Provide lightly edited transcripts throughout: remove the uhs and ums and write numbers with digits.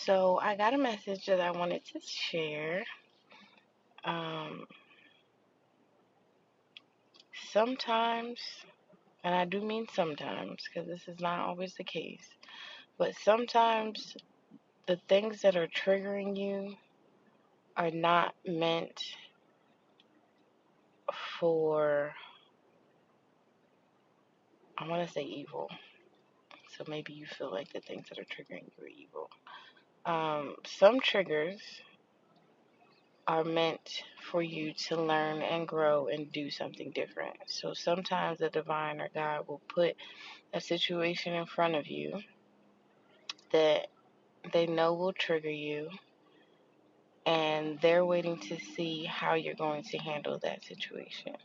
So I got a message that I wanted to share. Um, Sometimes, and I do mean sometimes, because this is not always the case, but sometimes the things that are triggering you are not meant for, I want to say evil. So maybe you feel like the things that are triggering you are evil. Some triggers are meant for you to learn and grow and do something different. So sometimes the divine or God will put a situation in front of you that they know will trigger you, and they're waiting to see how you're going to handle that situation.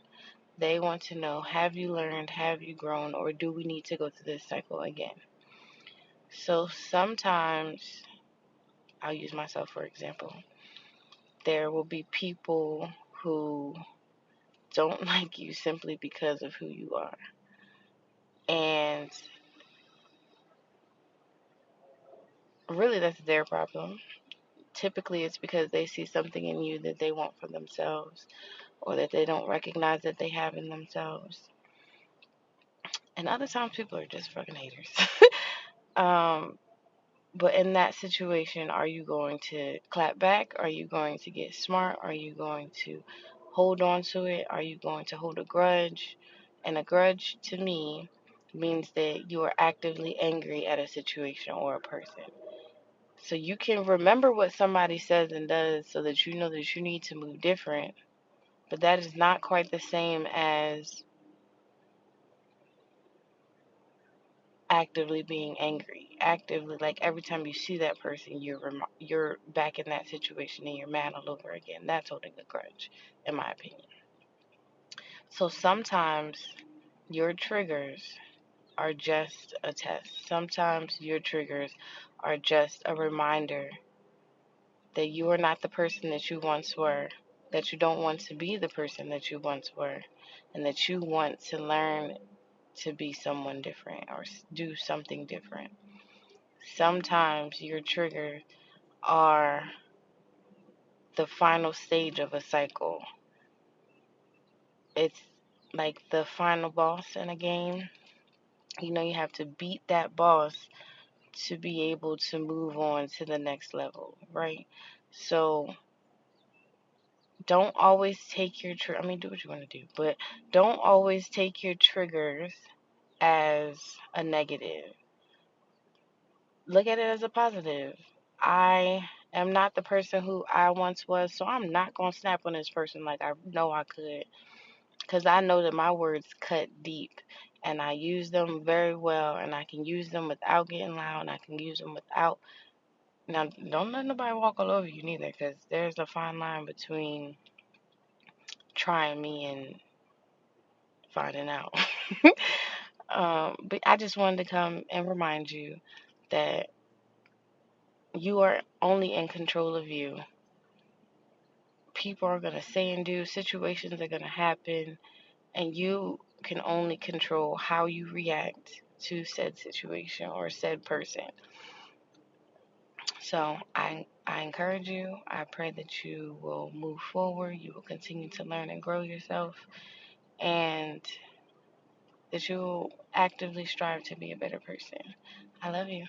They want to know, have you learned, have you grown, or do we need to go through this cycle again? So sometimes, I'll use myself for example, there will be people who don't like you simply because of who you are. And really, that's their problem. Typically, it's because they see something in you that they want for themselves, or that they don't recognize that they have in themselves. And other times people are just fucking haters. um, but in that situation, are you going to clap back? Are you going to get smart? Are you going to hold on to it? Are you going to hold a grudge? And a grudge to me means that you are actively angry at a situation or a person. So you can remember what somebody says and does so that you know that you need to move different. But that is not quite the same as actively being angry. Actively, like every time you see that person, you're back in that situation and you're mad all over again. That's holding a grudge, in my opinion. So sometimes your triggers are just a test. Sometimes your triggers are just a reminder that you are not the person that you once were, that you don't want to be the person that you once were, and that you want to learn to be someone different or do something different. Sometimes your triggers are the final stage of a cycle. It's like the final boss in a game. You know, you have to beat that boss to be able to move on to the next level, right? So don't always take your I mean, do what you want to do, but don't always take your triggers as a negative. Look at it as a positive. I am not the person who I once was, so I'm not going to snap on this person like I know I could, because I know that my words cut deep and I use them very well, and I can use them without getting loud, and I can use them without. Now, don't let nobody walk all over you neither, because there's a fine line between trying me and finding out. But I just wanted to come and remind you that you are only in control of you. People are going to say and do, situations are going to happen, and you can only control how you react to said situation or said person. So I encourage you. I pray that you will move forward. You will continue to learn and grow yourself, and that you will actively strive to be a better person. I love you.